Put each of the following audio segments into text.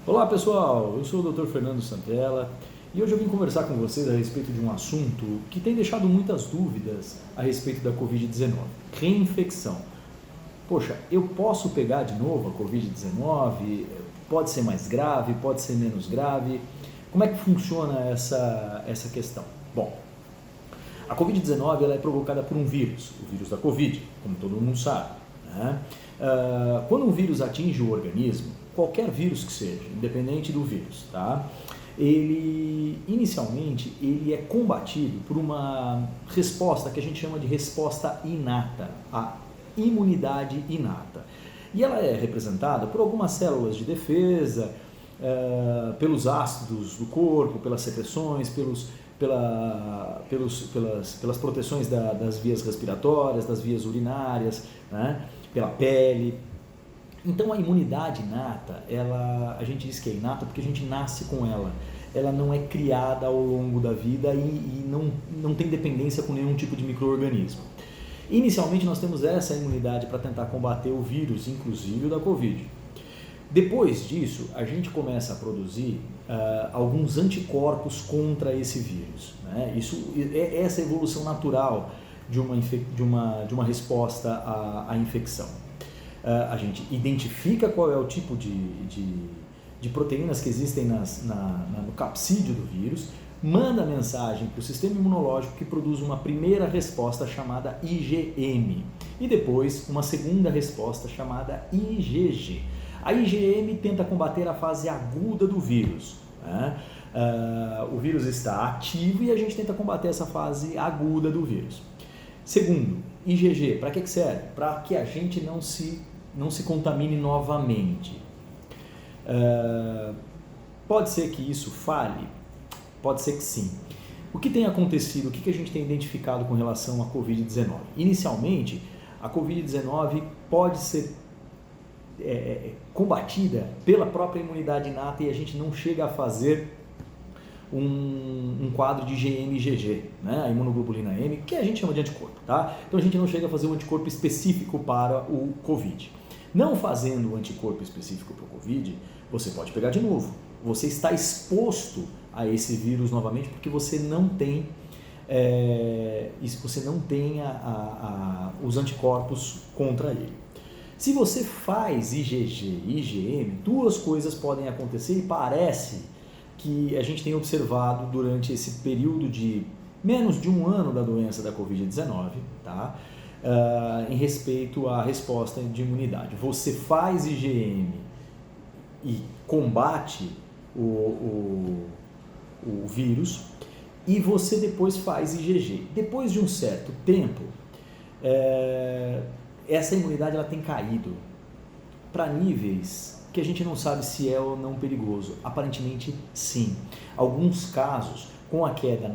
Olá pessoal, eu sou o Dr. Fernando Santella e hoje eu vim conversar com vocês a respeito de um assunto que tem deixado muitas dúvidas a respeito da Covid-19, reinfecção. Poxa, eu posso pegar de novo a Covid-19? Pode ser mais grave, pode ser menos grave? Como é que funciona essa questão? Bom, a Covid-19 ela é provocada por um vírus, o vírus da Covid, como todo mundo sabe, né? Quando um vírus atinge o organismo, qualquer vírus que seja, independente do vírus, tá? Inicialmente, ele é combatido por uma resposta que a gente chama de resposta inata, a imunidade inata. E ela é representada por algumas células de defesa, pelos ácidos do corpo, pelas secreções, pelas proteções das vias respiratórias, das vias urinárias, né? Pela pele. Então a imunidade inata, a gente diz que é inata porque a gente nasce com ela. Ela não é criada ao longo da vida e não tem dependência com nenhum tipo de micro-organismo. Inicialmente nós temos essa imunidade para tentar combater o vírus, inclusive o da Covid. Depois disso, a gente começa a produzir alguns anticorpos contra esse vírus, né? Isso é essa evolução natural de uma resposta à infecção. A gente identifica qual é o tipo de proteínas que existem no capsídeo do vírus, manda mensagem para o sistema imunológico que produz uma primeira resposta chamada IgM e depois uma segunda resposta chamada IgG. A IgM tenta combater a fase aguda do vírus, né? O vírus está ativo e a gente tenta combater essa fase aguda do vírus. Segundo, IgG, para que serve? Para que a gente não se contamine novamente. Pode ser que isso falhe? Pode ser que sim. O que tem acontecido, o que a gente tem identificado com relação à Covid-19? Inicialmente, a Covid-19 pode ser combatida pela própria imunidade inata e a gente não chega a fazer um quadro de IgM e IgG, né? A imunoglobulina M, que a gente chama de anticorpo, tá? Então a gente não chega a fazer um anticorpo específico para o Covid. Não fazendo o anticorpo específico para o Covid, você pode pegar de novo. Você está exposto a esse vírus novamente porque você não tem os anticorpos contra ele. Se você faz IgG e IgM, duas coisas podem acontecer e parece que a gente tem observado durante esse período de menos de um ano da doença da Covid-19, tá? Em respeito à resposta de imunidade. Você faz IgM e combate o vírus e você depois faz IgG. Depois de um certo tempo, essa imunidade ela tem caído para níveis que a gente não sabe se é ou não perigoso. Aparentemente, sim. Alguns casos, com a queda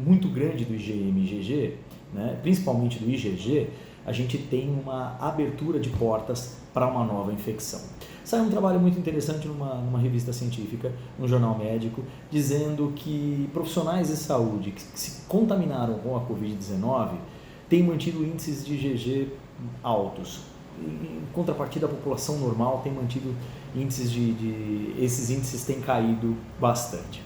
muito grande do IgM e IgG, né, principalmente do IgG, a gente tem uma abertura de portas para uma nova infecção. Saiu um trabalho muito interessante numa revista científica, no jornal médico, dizendo que profissionais de saúde que se contaminaram com a Covid-19 têm mantido índices de IgG altos. Em contrapartida, a população normal tem mantido índices esses índices têm caído bastante.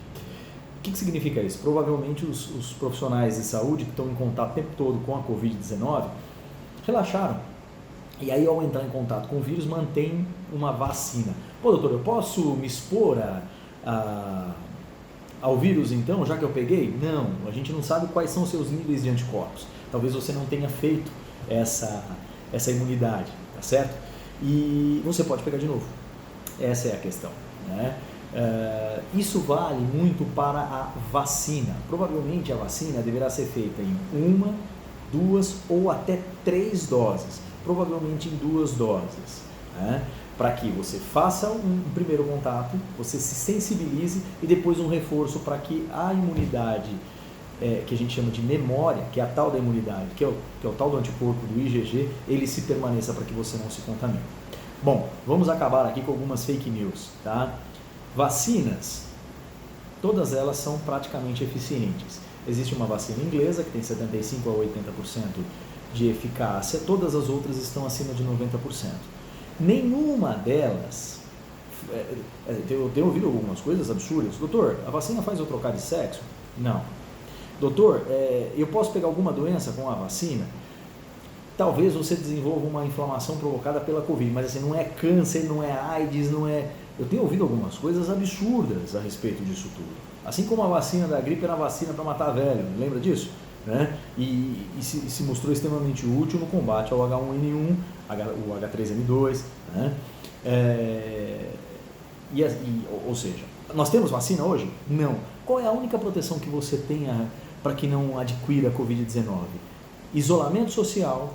O que significa isso? Provavelmente os profissionais de saúde que estão em contato o tempo todo com a Covid-19 relaxaram. E aí, ao entrar em contato com o vírus, mantém uma vacina. Pô, doutor, eu posso me expor ao vírus então, já que eu peguei? Não, a gente não sabe quais são os seus níveis de anticorpos. Talvez você não tenha feito essa imunidade, tá certo? E você pode pegar de novo. Essa é a questão, né? Isso vale muito para a vacina. Provavelmente a vacina deverá ser feita em 1, 2 ou até 3 doses. Provavelmente em 2 doses, né? Para que você faça um primeiro contato, você se sensibilize e depois um reforço para que a imunidade que a gente chama de memória, que é a tal da imunidade, que é o tal do anticorpo do IgG, ele se permaneça para que você não se contamine. Bom, vamos acabar aqui com algumas fake news, tá? Vacinas, todas elas são praticamente eficientes. Existe uma vacina inglesa que tem 75% a 80% de eficácia, todas as outras estão acima de 90%. Nenhuma delas Eu tenho ouvido algumas coisas absurdas. Doutor, a vacina faz eu trocar de sexo? Não. Doutor, eu posso pegar alguma doença com a vacina? Talvez você desenvolva uma inflamação provocada pela Covid, mas assim, não é câncer, não é AIDS, não é... Eu tenho ouvido algumas coisas absurdas a respeito disso tudo. Assim como a vacina da gripe era a vacina para matar velho, lembra disso? Né? E se mostrou extremamente útil no combate ao H1N1, o H3N2, né? Ou seja, nós temos vacina hoje? Não. Qual é a única proteção que você tenha para que não adquira a Covid-19? Isolamento social,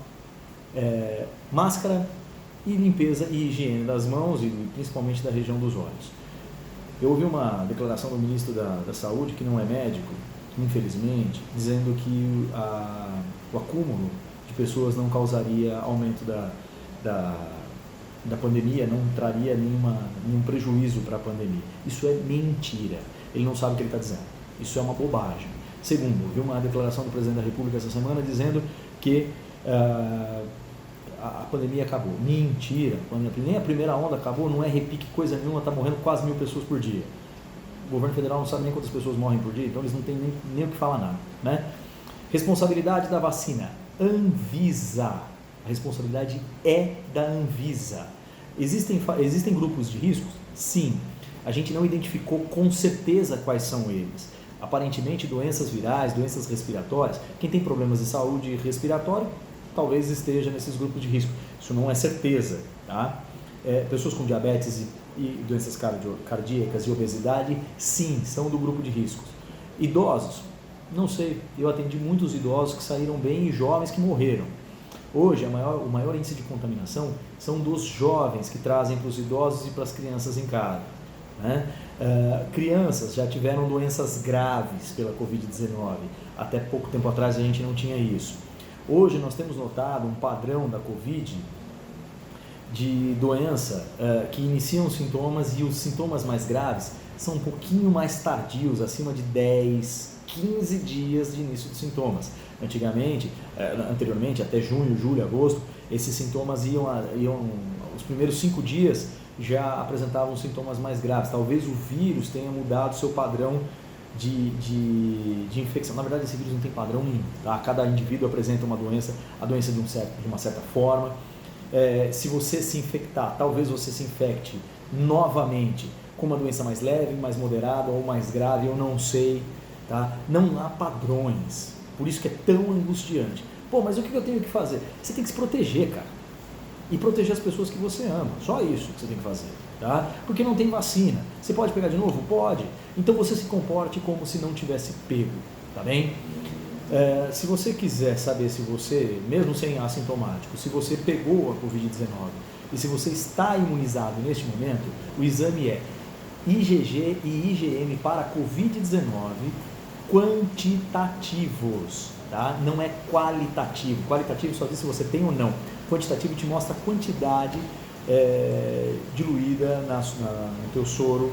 máscara e limpeza e higiene das mãos e principalmente da região dos olhos. Eu ouvi uma declaração do ministro da Saúde, que não é médico, infelizmente, dizendo que o acúmulo de pessoas não causaria aumento da pandemia, não traria nenhum prejuízo para a pandemia. Isso é mentira. Ele não sabe o que ele está dizendo. Isso é uma bobagem. Segundo, eu vi uma declaração do presidente da República essa semana dizendo que a pandemia acabou. Mentira. Nem a primeira onda acabou, não é repique coisa nenhuma, está morrendo quase 1.000 pessoas por dia. O governo federal não sabe nem quantas pessoas morrem por dia, então eles não têm nem o que falar nada, né? Responsabilidade da vacina. Anvisa. A responsabilidade é da Anvisa. Existem grupos de riscos? Sim. A gente não identificou com certeza quais são eles. Aparentemente, doenças virais, doenças respiratórias, quem tem problemas de saúde respiratória, talvez esteja nesses grupos de risco. Isso não é certeza, tá? Pessoas com diabetes e doenças cardíacas e obesidade, sim, são do grupo de riscos. Idosos, não sei, eu atendi muitos idosos que saíram bem e jovens que morreram. Hoje, o maior índice de contaminação são dos jovens que trazem para os idosos e para as crianças em casa, né? Crianças já tiveram doenças graves pela Covid-19, até pouco tempo atrás a gente não tinha isso. Hoje nós temos notado um padrão da Covid de doença que iniciam sintomas e os sintomas mais graves são um pouquinho mais tardios, acima de 10, 15 dias de início de sintomas. Anteriormente, até junho, julho, agosto, esses sintomas iam os primeiros 5 dias já apresentavam sintomas mais graves. Talvez o vírus tenha mudado seu padrão de infecção. Na verdade, esse vírus não tem padrão nenhum, tá? Cada indivíduo apresenta a doença de uma certa forma. Se você se infectar, talvez você se infecte novamente com uma doença mais leve, mais moderada ou mais grave, eu não sei, tá? Não há padrões, por isso que é tão angustiante. Pô, mas o que eu tenho que fazer? Você tem que se proteger, cara, e proteger as pessoas que você ama, só isso que você tem que fazer, tá? Porque não tem vacina. Você pode pegar de novo? Pode. Então você se comporte como se não tivesse pego, tá bem? Se você quiser saber se você, mesmo sem assintomático, se você pegou a Covid-19 e se você está imunizado neste momento, o exame é IgG e IgM para Covid-19 quantitativos, tá? Não é qualitativo. Qualitativo só diz se você tem ou não. Quantitativo te mostra a quantidade diluída no teu soro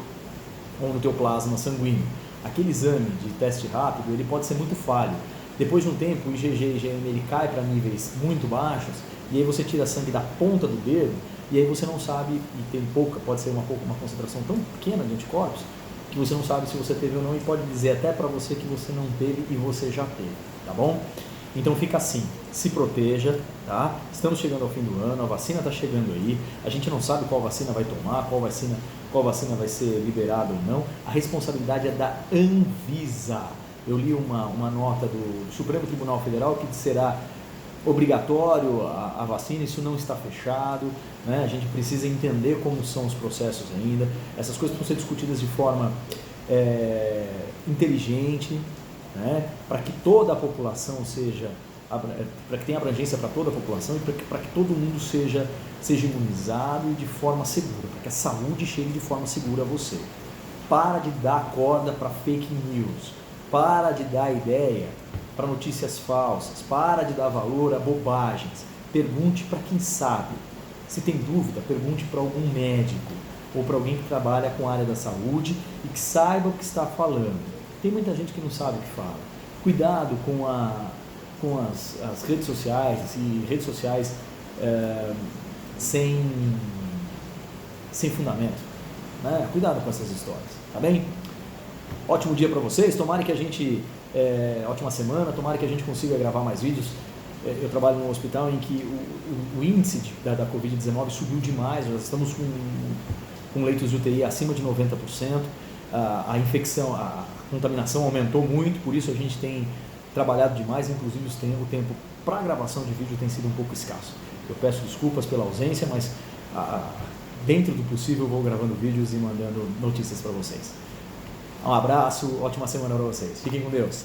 ou no teu plasma sanguíneo. Aquele exame de teste rápido, ele pode ser muito falho. Depois de um tempo, o IgG e IgM ele cai para níveis muito baixos e aí você tira sangue da ponta do dedo e aí você não sabe, e tem pode ser uma concentração tão pequena de anticorpos que você não sabe se você teve ou não e pode dizer até para você que você não teve e você já teve, tá bom? Então fica assim, se proteja, tá? Estamos chegando ao fim do ano, a vacina está chegando aí, a gente não sabe qual vacina vai tomar, qual vacina vai ser liberada ou não, a responsabilidade é da Anvisa. Eu li uma nota do Supremo Tribunal Federal que será obrigatório a vacina, isso não está fechado, né? A gente precisa entender como são os processos ainda, essas coisas precisam ser discutidas de forma inteligente, né? Para que toda a população para que tenha abrangência para toda a população e para que todo mundo seja imunizado e de forma segura, para que a saúde chegue de forma segura a você. Para de dar corda para fake news, para de dar ideia para notícias falsas, para de dar valor a bobagens, pergunte para quem sabe. Se tem dúvida, pergunte para algum médico ou para alguém que trabalha com a área da saúde e que saiba o que está falando. Tem muita gente que não sabe o que fala. Cuidado com as redes sociais e redes sociais sem fundamento. né? Cuidado com essas histórias, tá bem? Ótimo dia para vocês, tomara que a gente, ótima semana, tomara que a gente consiga gravar mais vídeos. Eu trabalho num hospital em que o índice da Covid-19 subiu demais, nós estamos com leitos de UTI acima de 90%, a infecção, a contaminação aumentou muito, por isso a gente tem trabalhado demais, inclusive o tempo para gravação de vídeo tem sido um pouco escasso. Eu peço desculpas pela ausência, mas dentro do possível eu vou gravando vídeos e mandando notícias para vocês. Um abraço, ótima semana para vocês. Fiquem com Deus.